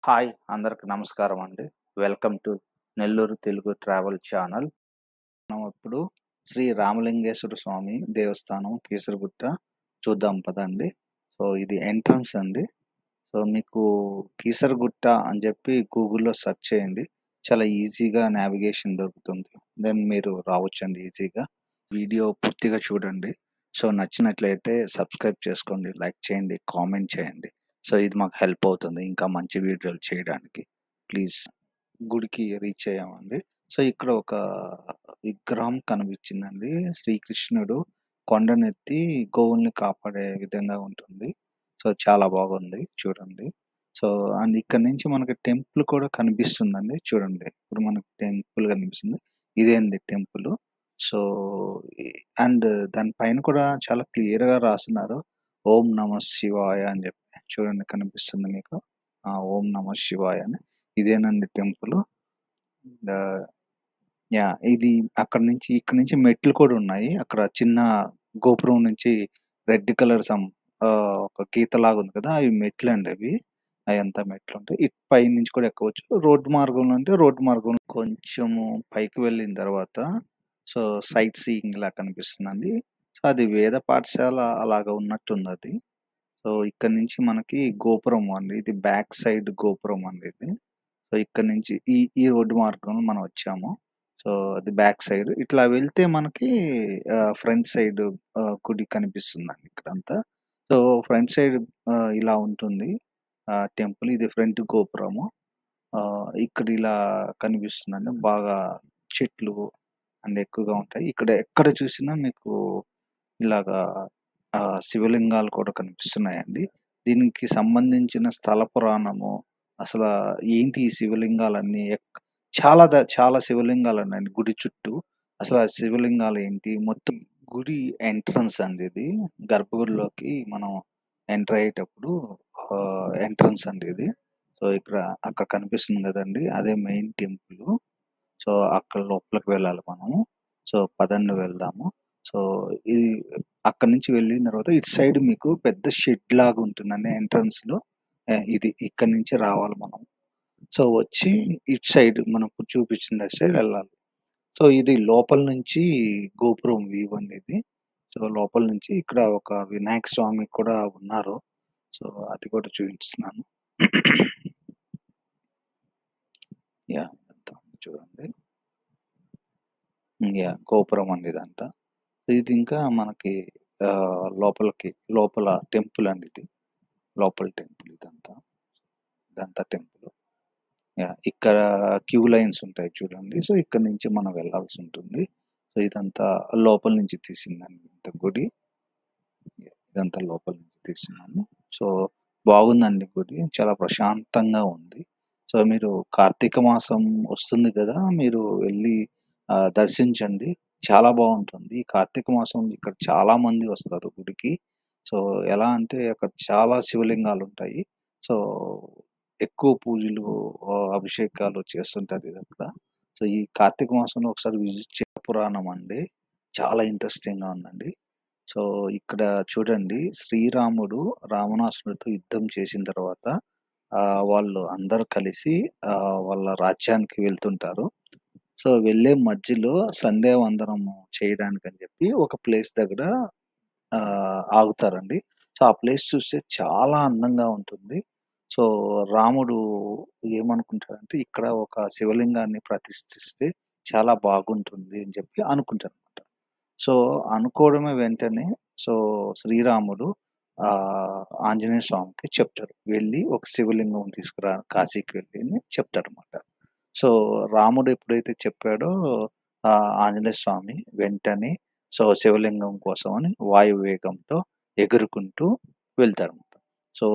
Hi! అందరికి నమస్కారం అండి. Welcome to Nellore Telugu travel channel. మనం ఇప్పుడు శ్రీ రామలింగేశ్వర స్వామి దేవస్థానం కీసరగుట్ట చూద్దాం పదండి. సో, ఇది ఎంట్రన్స్ అండి. సో, మీకు కీసరగుట్ట అని చెప్పి గూగుల్‌లో సెర్చ్ చేయండి. చాలా ఈజీగా నావిగేషన్ దొరుకుతుంది. దెన్ మీరు రావచ్చండి ఈజీగా. వీడియో పూర్తిగా చూడండి. సో, నచ్చినట్లయితే సబ్స్క్రైబ్ చేసుకోండి, లైక్ చేయండి, కామెంట్ చేయండి. సో, ఇది మాకు హెల్ప్ అవుతుంది ఇంకా మంచి వీడియోలు చేయడానికి. ప్లీజ్. గుడికి రీచ్ అయ్యామండి. సో, ఇక్కడ ఒక విగ్రహం కనిపించిందండి. శ్రీకృష్ణుడు కొండనెత్తి గోవుల్ని కాపాడే విధంగా ఉంటుంది. సో, చాలా బాగుంది చూడండి. సో, అండ్ ఇక్కడి నుంచి మనకి టెంపుల్ కూడా కనిపిస్తుందండి. చూడండి. ఇప్పుడు మనకు టెంపుల్ కనిపిస్తుంది. ఇదే అండి టెంపులు. సో, ఈ అండ్ దాని పైన కూడా చాలా క్లియర్‌గా రాసున్నారు. ఓం నమః శివాయ అని చెప్పి. చూడండి కనిపిస్తుంది మీకు. ఓం నమః శివాయ అని. ఇదేనండి టెంపులు. ఆహ్, యాహ్! ఇది అక్కడి నుంచి ఇక్కడి నుంచి మెట్లు కూడా ఉన్నాయి. అక్కడ చిన్న గోపురం నుంచి రెడ్ కలర్ ఒక గీతలాగా ఉంది కదా! అవి మెట్లండి అవి. అయంతా మెట్లుంటాయి. ఇటు పైనుంచి కూడా ఎక్కవచ్చు. రోడ్డు మార్గంలో అంటే రోడ్డు మార్గం కొంచెము పైకి వెళ్ళిన తర్వాత సో, సైట్ సీయింగ్‌లా కనిపిస్తుందండి. సో, అది వేద పాఠశాల అలాగా ఉన్నట్టుందది. సో, ఇక్కడి నుంచి మనకి గోపురం అండి. ఇది బ్యాక్ సైడ్ గోపురం అండి ఇది. సో, ఇక్కడి నుంచి ఈ రోడ్డు మార్గంలో మనం వచ్చాము. సో, అది బ్యాక్ సైడ్. ఇట్లా వెళ్తే మనకి ఫ్రంట్ సైడ్ గుడి కనిపిస్తుందండి ఇక్కడంతా. సో, ఫ్రంట్ సైడ్ ఇలా ఉంటుంది టెంపుల్. ఇది ఫ్రంట్ గోపురము. ఇక్కడ ఇలా కనిపిస్తుందండి. బాగా చెట్లు అండ్ ఎక్కువగా ఉంటాయి. ఇక్కడ ఎక్కడ చూసినా మీకు ఇలాగా శివలింగాలు కూడా కనిపిస్తున్నాయండి. దీనికి సంబంధించిన స్థల పురాణము, అసల ఏంటి ఈ శివలింగాలన్నీ చాలా శివలింగాలున్నాయండి గుడి చుట్టూ. అసలు ఆ శివలింగాలేంటి? మొత్తం గుడి ఎంట్రన్స్ అండి ఇది. గర్భగుడిలోకి మనం ఎంటర్ అయ్యేటప్పుడు ఎంట్రన్స్ అండి ఇది. సో, అక్కడ కనిపిస్తుంది గదండీ! అదే మెయిన్ టెంపులు. సో, అక్కడ లోపలికి వెళ్ళాలి మనము. సో, పదండి వెళ్దాము. సో, ఈ అక్కడి నుంచి వెళ్ళిన తర్వాత ఇటు సైడ్ మీకు పెద్ద షెడ్ లాగా ఉంటుందండి ఎంట్రన్స్‌లో. ఇది ఇక్కడి నుంచి రావాలి మనం. సో, వచ్చి ఇటు సైడ్ మనం ఇప్పుడు చూపించిన సైడ్ వెళ్ళాలి. సో, ఇది లోపల నుంచి గోపురం వ్యూ అండి ఇది. సో, లోపల నుంచి ఇక్కడ ఒక వినాయక స్వామి కూడా ఉన్నారు. సో, అది కూడా చూపిస్తున్నాను. యాహ్! చూడండి. గోపురం అండి ఇదంతా. ఇది ఇంకా మనకి లోపలికి లోపల టెంపుల్ అండి ఇది. లోపల టెంపుల్ ఇదంతా. ఇదంతా టెంపుల్. ఇక్కడ క్యూ లైన్స్ ఉంటాయి చూడండి. సో, ఇక్కడి నుంచి మనం వెళ్ళాల్సి ఉంటుంది. సో, ఇదంతా లోపల నుంచి తీసిందండి గుడి. ఇదంతా లోపల నుంచి తీస్తున్నాము. సో, బాగుందండి గుడి. చాలా ప్రశాంతంగా ఉంది. సో, మీరు కార్తీక మాసం వస్తుంది గదా! మీరు వెళ్లి దర్శించండి. చాలా బావుంటుంది. ఈ కార్తీక మాసంలో ఇక్కడ చాలా మంది వస్తారు గుడికి. సో, ఎలా అంటే అక్కడ చాలా శివలింగాలుంటాయి. సో, ఎక్కువ పూజలు, అభిషేకాలు చేస్తుంటారు ఇదక్కడ. సో, ఈ కార్తీక మాసంలో ఒకసారి విజిట్ పురాణం అండి. చాలా ఇంట్రెస్టింగ్‌గా ఉందండి. సో, ఇక్కడ చూడండి శ్రీరాముడు రావణాసురుడితో యుద్ధం చేసిన తర్వాత వాళ్ళు అందరూ కలిసి వాళ్ళ రాజ్యానికి వెళ్తుంటారు. సో, వెళ్ళే మధ్యలో సంధ్యావందనము చేయడానికని చెప్పి ఒక ప్లేస్ దగ్గర ఆగుతారండి. సో, ఆ ప్లేస్ చూస్తే చాలా అందంగా ఉంటుంది. సో, రాముడు ఏమనుకుంటాడంటే ఇక్కడ ఒక శివలింగాన్ని ప్రతిష్ఠిస్తే చాలా బాగుంటుంది అని చెప్పి అనుకుంటారనమాట. సో, అనుకోవడమే వెంటనే సో, శ్రీరాముడు ఆంజనేయ స్వామికి చెప్తాడు. వెళ్లి ఒక శివలింగం తీసుకురా కాశీకి వెళ్లి అని చెప్తాడనమాట. సో, రాముడు ఎప్పుడైతే చెప్పాడో ఆంజనేయ స్వామి వెంటనే సో, శివలింగం కోసమని వాయు వేగంతో ఎగురుకుంటూ వెళ్తారనమాట. సో,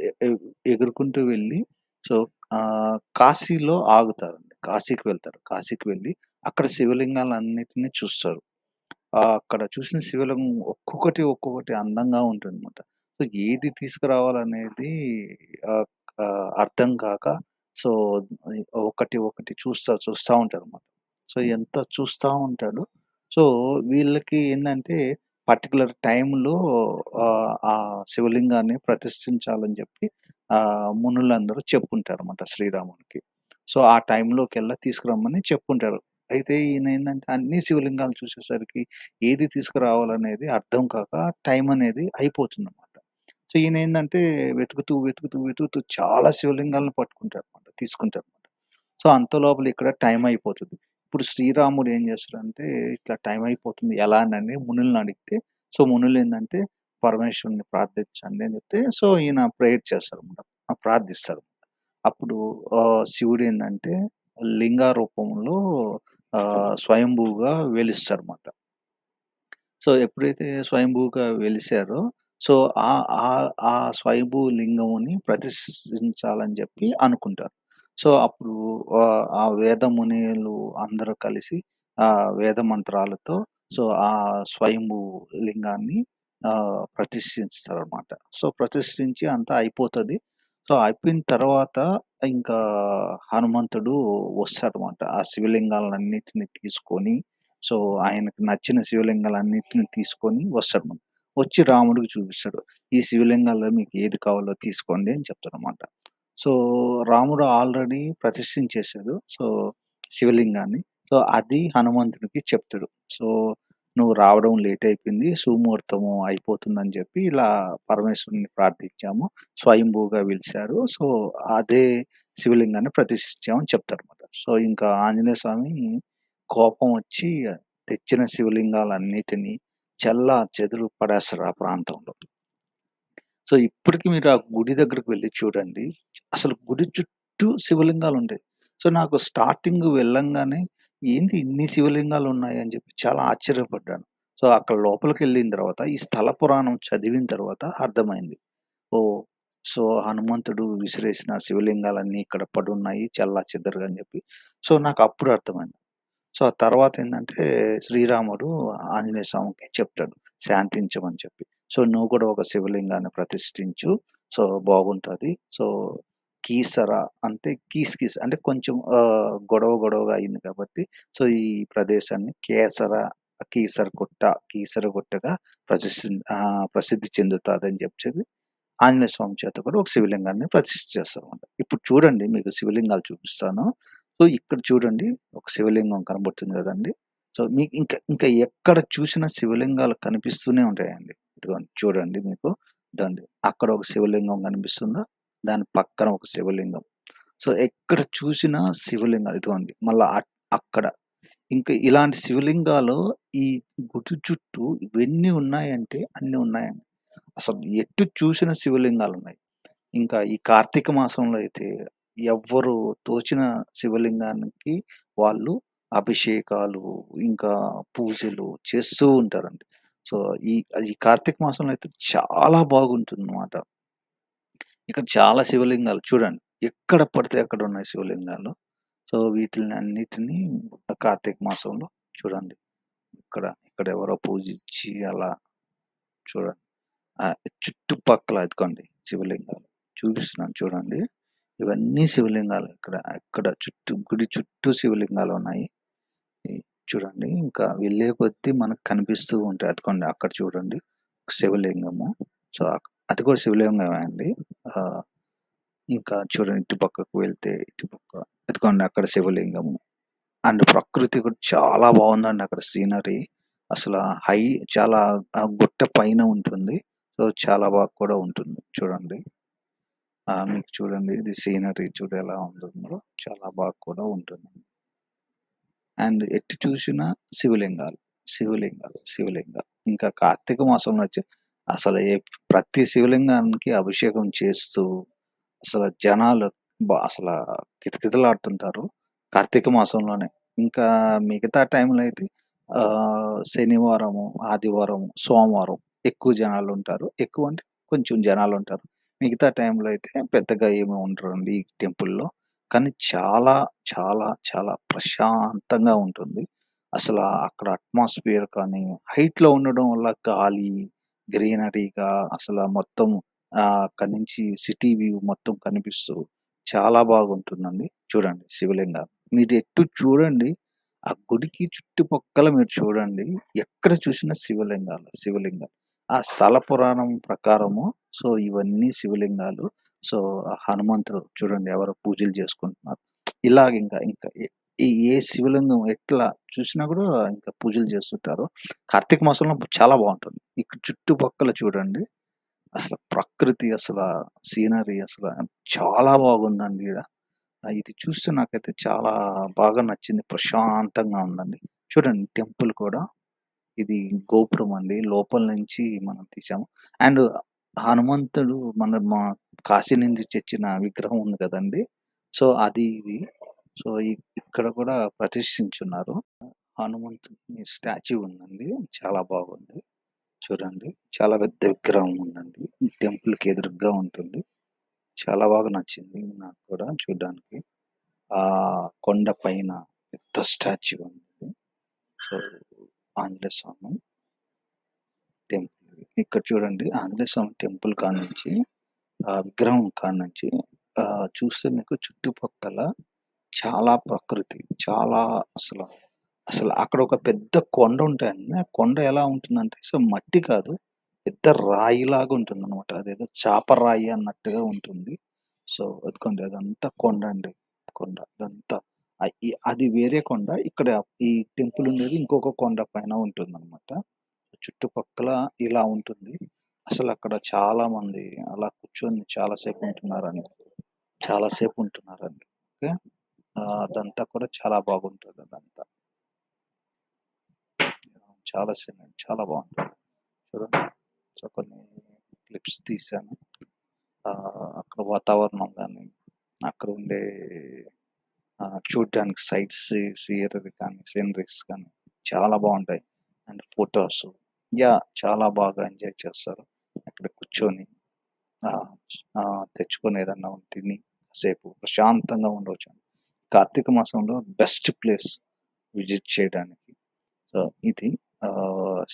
ఎ ఎ ఎగురుకుంటూ వెళ్ళి సో, కాశీలో ఆగుతారండి. కాశీకి వెళ్తారు. కాశీకి వెళ్ళి అక్కడ శివలింగాలన్నిటిని చూస్తారు. అక్కడ చూసిన శివలింగం ఒక్కొక్కటి అందంగా ఉంటుందన్నమాట. సో, ఏది తీసుకురావాలనేది ఆహ్, అర్థం కాక సో, ఒకటి చూస్తా ఉంటారన్నమాట. సో, ఎంత చూస్తా ఉంటాడో సో, వీళ్ళకి ఏందంటే పర్టిక్యులర్ టైమ్‌లో ఆ శివలింగాన్ని ప్రతిష్ఠించాలని చెప్పి మునులందరూ చెప్పుంటారన్నమాట శ్రీరామునికి. సో, ఆ టైంలోకెల్లా తీసుకురమ్మని చెప్పుంటారు. అయితే ఈయనేందంటే అన్ని శివలింగాలు చూసేసరికి ఏది తీసుకురావాలనేది అర్థం కాక టైం అనేది అయిపోతుందన్నమాట. సో, ఈయనేందంటే వెతుకుతూ చాలా శివలింగాలను పట్టుకుంటారన్నమాట. తీసుకుంటారన్నమాట. సో, అంతలోపల ఇక్కడ టైం అయిపోతది. ఇప్పుడు శ్రీరాముడు ఏం చేస్తాడంటే, ఇట్లా టైం అయిపోతుంది ఎలా అని మునుల్ని అడిగితే, సో, మునులేందంటే పరమేశ్వరుడిని ప్రార్థించండి అని చెప్తే, సో, ఈయన ప్రేయర్ చేస్తారన్నమాట. ప్రార్థిస్తాడు. అప్పుడు శివుడేందంటే లింగ రూపంలో స్వయంభూగా వెలుస్తారన్నమాట. సో, ఎప్పుడైతే స్వయంభూగా వెలిసారో, సో, ఆ స్వయంభూ లింగముని ప్రతిష్ఠించాలని చెప్పి అనుకుంటారు. సో, అప్పుడు ఆ వేద మునిలు అందరూ కలిసి వేద మంత్రాలతో సో, ఆ స్వయంభూ లింగాన్ని ప్రతిష్ఠిస్తారనమాట. సో, ప్రతిష్ఠించి అంతా అయిపోతది. సో, అయిపోయిన తర్వాత ఇంకా హనుమంతుడు వస్తాడనమాట. ఆ శివలింగాలన్నిటిని తీసుకొని సో, ఆయనకు నచ్చిన శివలింగాలన్నిటిని తీసుకొని వస్తాడు. వచ్చి రాముడికి చూపిస్తాడు. ఈ శివలింగాల్లో మీకు ఏది కావాలో తీసుకోండి అని చెప్తాడనమాట. సో, రాముడు ఆల్రెడీ ప్రతిష్ఠించేసాడు. సో, శివలింగాన్ని. సో, అది హనుమంతుడికి చెప్తాడు. సో, "నువ్వు రావడం లేట్ అయిపోయింది. సుముహూర్తము అయిపోతుందని చెప్పి ఇలా పరమేశ్వరుడిని ప్రార్థించాము. స్వయంభూగా వెలిసారు. సో, అదే శివలింగాన్ని ప్రతిష్ఠించామని" చెప్తాడనమాట. సో, ఇంకా ఆంజనేయ స్వామి కోపం వచ్చి తెచ్చిన శివలింగాలన్నిటిని చెల్లాచెదురు పడేస్తారు ఆ ప్రాంతంలో. సో, ఇప్పటికి మీరు ఆ గుడి దగ్గరికి వెళ్లి చూడండి. అసలు గుడి చుట్టూ శివలింగాలుంటాయి. సో, నాకు స్టార్టింగ్ వెళ్ళంగానే ఏంది ఇన్ని శివలింగాలున్నాయి అని చెప్పి చాలా ఆశ్చర్యపడ్డాను. సో, అక్కడ లోపలికెళ్ళిన తర్వాత ఈ స్థల పురాణం చదివిన తర్వాత అర్థమైంది. ఓహ్! సో, హనుమంతుడు విసిరేసిన శివలింగాలన్నీ ఇక్కడ పడున్నాయి చెల్లాచెదరుగా అని చెప్పి. సో, నాకప్పుడు అర్థమైంది. సో, ఆ తర్వాతేందంటే శ్రీరాముడు ఆంజనేయ స్వామికి చెప్తాడు శాంతించమని చెప్పి. సో, "నువ్వు కూడా ఒక శివలింగాన్ని ప్రతిష్ఠించు. సో, బాగుంటది." సో, కీసర అంటే కీస్ అంటే కొంచెం గొడవగా అయింది కాబట్టి, సో, ఈ ప్రదేశాన్ని కీసరగుట్టగా ప్రసిద్ధి చెందుతాదని చెప్పి ఆంజనేయ స్వామి చేత కూడా ఒక శివలింగాన్ని ప్రతిష్ఠ చేస్తారన్నమాట. ఇప్పుడు చూడండి మీకు శివలింగాలు చూపిస్తాను. సో, ఇక్కడ చూడండి ఒక శివలింగం కనబడుతుంది గదండీ! సో, మీకు ఇంకా ఎక్కడ చూసినా శివలింగాలు కనిపిస్తూనే ఉంటాయండి. ఇదిగోండి చూడండి మీకు. ఇదండి అక్కడ ఒక శివలింగం కనిపిస్తుందా? దాని పక్కన ఒక శివలింగం. సో, ఎక్కడ చూసినా శివలింగాలు ఇదిగోండి. మళ్ళా అక్కడ. ఇంకా ఇలాంటి శివలింగాలు ఈ గుడి చుట్టూ ఇవెన్ని ఉన్నాయంటే అన్ని ఉన్నాయండి. అసలు ఎటు చూసినా శివలింగాలున్నాయి. ఇంకా ఈ కార్తీక మాసంలో అయితే ఎవ్వరు తోచిన శివలింగానికి వాళ్ళు అభిషేకాలు, ఇంకా పూజలు చేస్తూ ఉంటారండి. సో, ఈ ఈ కార్తీక మాసంలో అయితే చాలా బాగుంటుందన్నమాట. ఇక్కడ చాలా శివలింగాలు చూడండి. ఎక్కడ పడితే అక్కడ ఉన్నాయి శివలింగాలు. సో, వీటిల్ని అన్నిటిని కార్తీక మాసంలో చూడండి. ఇక్కడ ఎవరో పూజించి అలా చూడండి. చుట్టుపక్కల ఇదిగోండి శివలింగాలు. చూపిస్తున్నాను చూడండి. ఇవన్నీ శివలింగాలు ఇక్కడ గుడి చుట్టూ శివలింగాలున్నాయి. ఈ చూడండి ఇంకా వెళ్ళే కొద్దీ మనకు కనిపిస్తూ ఉంటాయి. అదిగోండి అక్కడ చూడండి శివలింగము. సో, అది కూడా శివలింగమే అండి. ఇంకా చూడండి ఇటు పక్కకు వెళ్తే ఇదిగోండి అక్కడ శివలింగము. అండ్ ప్రకృతి కూడా చాలా బావుందండి అక్కడ సీనరీ. అసల హై చాలా గుట్ట పైన ఉంటుంది. సో, చాలా బాగా కూడా ఉంటుంది. చూడండి. మీకు చూడండి ఇది సీనరీ ఎలా ఉంటుందో చాలా బాగా కూడా ఉంటుంది. అండ్ ఎటు చూసినా శివలింగాలు. ఇంకా కార్తీక మాసంలో వచ్చి అసలు ప్రతి శివలింగానికి అభిషేకం చేస్తూ అసలు జనాలు అసల కితకితలాడుతుంటారు. కార్తీక మాసంలోనే. ఇంకా మిగతా టైంలో అయితే శనివారము, ఆదివారము, సోమవారం ఎక్కువ జనాలుంటారు. ఎక్కువ అంటే కొంచెం జనాలుంటారు. మిగతా టైంలో అయితే పెద్దగా ఏమి ఉండరండి ఈ టెంపుల్‌లో. కానీ చాలా ప్రశాంతంగా ఉంటుంది. అసల అక్కడ అట్మాస్ఫియర్ కానీ హైట్‌లో ఉండడం వల్ల గాలి, గ్రీనరీగా అసల మొత్తం అక్కడి నుంచి సిటీ వ్యూ మొత్తం కనిపిస్తూ చాలా బాగుంటుందండి. చూడండి శివలింగాలు. మీరు ఎటు చూడండి ఆ గుడికి చుట్టుపక్కల మీరు చూడండి ఎక్కడ చూసినా శివలింగాలు. ఆ స్థల పురాణం ప్రకారము సో, ఇవన్నీ శివలింగాలు. సో, ఆ హనుమంతుడు చూడండి ఎవరో పూజలు చేసుకుంటున్నారు. ఇలాగ ఇంకా ఇంకా ఏ శివలింగం ఎట్లా చూసినా కూడా ఇంకా పూజలు చేస్తుంటారు. కార్తీక మాసంలో చాలా బావుంటుంది. ఇక్కడ చుట్టుపక్కల చూడండి అసలు ప్రకృతి సీనరీ చాలా బాగుందండి ఈడ. ఇది చూస్తే నాకైతే చాలా బాగా నచ్చింది. ప్రశాంతంగా ఉందండి. చూడండి టెంపుల్ కూడా ఇది గోపురం అండి. లోపల నుంచి మనం తీసాము. అండ్ హనుమంతుడు మా కాశీ నుంచి తెచ్చిన విగ్రహం ఉంది కదండీ! సో, అది ఇది. సో, ఇక్కడ కూడా ప్రతిష్ఠించున్నారు. హనుమంతుని స్టాచ్యూ ఉందండి. చాలా బాగుంది. చూడండి. చాలా పెద్ద విగ్రహం ఉందండి. టెంపుల్‌కి ఎదురుగ్గా ఉంటుంది. చాలా బాగా నచ్చింది నాకు కూడా చూడ్డానికి. కొండ పైన పెద్ద స్టాచ్యూ ఉంది. సో, ఆంజనేయ స్వామి టెంపుల్. ఇక్కడ చూడండి ఆంజనేయ స్వామి టెంపుల్ కాడ్నుంచి విగ్రహం కాడ్నుంచి చూస్తే మీకు చుట్టుపక్కల చాలా ప్రకృతి. చాలా అసల, అసలు అక్కడ ఒక పెద్ద కొండ ఉంటాయండి. ఆ కొండ ఎలా ఉంటుందంటే మట్టి కాదు. పెద్ద రాయిలాగా ఉంటుందనమాట. అదేదో చాపరాయి అన్నట్టుగా ఉంటుంది. సో, అదిగోండి అదంతా కొండ అండి. కొండ. అదంతా అది వేరే కొండ. ఇక్కడ ఈ టెంపుల్ ఉండేది ఇంకొక కొండ పైన ఉంటుందనమాట. చుట్టుపక్కల ఇలా ఉంటుంది. అసలక్కడ చాలా మంది అలా కూర్చొని చాలా సేపు ఉంటున్నారండి. చాలా సేపు ఉంటున్నారండి. ఓకే. అదంతా కూడా చాలా బాగుంటది అదంతా. చాలా బావుంటది. చూడండి. సో, కొన్ని క్లిప్స్ తీశాను. అక్కడ వాతావరణం గాని, అక్కడ ఉండే చూడ్డానికి సైట్స్ సీనరీ కానీ, సీనరీస్ కానీ చాలా బావుంటాయి. అండ్ ఫోటోస్ చాలా బాగా ఎంజాయ్ చేస్తారు. అక్కడ కూర్చొని తెచ్చుకొని ఏదన్నా తిని కాసేపు ప్రశాంతంగా ఉండొచ్చు. కార్తీక మాసంలో బెస్ట్ ప్లేస్ విజిట్ చేయడానికి. సో, ఇది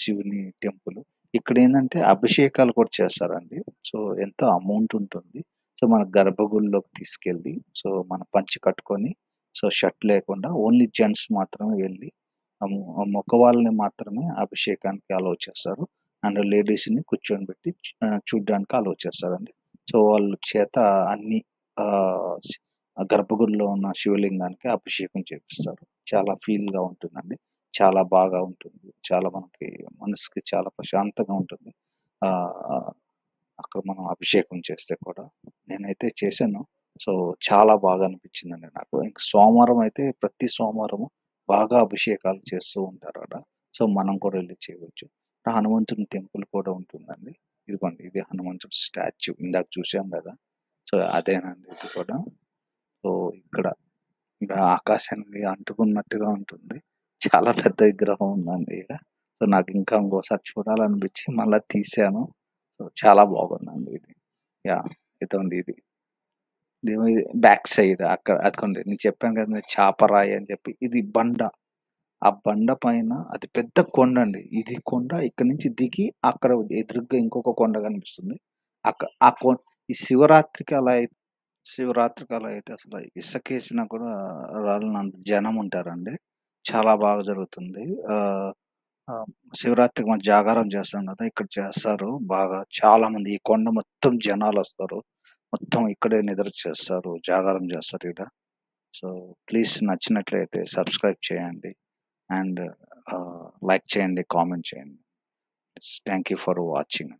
శివుని టెంపుల్. ఇక్కడేందంటే అభిషేకాలు కూడా చేస్తారండి. సో, ఎంతో అమౌంట్ ఉంటుంది. సో, మన గర్భగుడిలోకి తీసుకెళ్ళి మన పంచె కట్టుకొని షర్ట్ లేకుండా ఓన్లీ జెంట్స్ మాత్రమే వెళ్ళి మగవాళ్ళని మాత్రమే అభిషేకానికి అలౌ చేస్తారు. అండ్ లేడీస్‌ని కూర్చోబెట్టి చూడ్డానికి అలౌ చేస్తారండి. సో, వాళ్ళ చేత అన్ని ఆహ్, గర్భగుడిలో ఉన్న శివలింగానికి అభిషేకం చేపిస్తారు. చాలా ఫీల్‌గా ఉంటుందండి. చాలా బాగా ఉంటుంది. చాలా మనసుకి చాలా ప్రశాంతంగా ఉంటుంది. ఆహ్, అక్కడ మనం అభిషేకం చేస్తే కూడా. నేనైతే చేశాను. సో, చాలా బాగా అనిపించిందండి నాకు. ఇంక సోమవారం అయితే ప్రతి సోమవారము బాగా అభిషేకాలు చేస్తూ ఉంటారక్కడ. సో, మనం కూడా ఎళ్లి చేయవచ్చు. హనుమంతుని టెంపుల్ కూడా ఉంటుందండి. ఇదిగోండి ఇది హనుమంతుడి స్టాచ్యూ ఇందాక చూసాం గదా! సో, అదేనండి ఇది కూడా. సో, ఇక్కడ ఆకాశానికి అంటుకున్నట్టుగా ఉంటుంది. చాలా పెద్ద విగ్రహం ఉందండి ఈడ. సో, నాకు ఇంకా ఇంకోసారి చూడాలనిపించి మళ్ళా తీశాను. సో, చాలా బాగుందండి ఇది. ఇదిగోండి ఇది. ఇదేమో ఇది బ్యాక్ సైడ్ అక్కడ అదిగోండి నేను చెప్పాను కదా! మీరు చాపరాయి అని చెప్పి. ఇది బండ. ఆ బండ పైన అది పెద్ద కొండండి. ఇది కొండ ఇక్కడి నుంచి దిగి అక్కడ ఎదురుగ్గా ఇంకొక కొండ కనిపిస్తుంది. ఆ ఈ శివరాత్రికి అలా అయితే అసలు ఇసకేసినా కూడా రాలనంత జనం ఉంటారండి. చాలా బాగా జరుగుతుంది. ఆహ్, ఆహ్, శివరాత్రికి మనం జాగారం చేస్తాం కదా! ఇక్కడ చేస్తారు బాగా. చాలామంది ఈ కొండ మొత్తం జనాలొస్తారు. మొత్తం ఇక్కడే నిద్ర చేస్తారు. జాగారం చేస్తారు ఈడ. సో, ప్లీజ్ నచ్చినట్లయితే సబ్స్క్రైబ్ చేయండి. అండ్ లైక్ చేయండి, కామెంట్ చేయండి. Thank you for watching.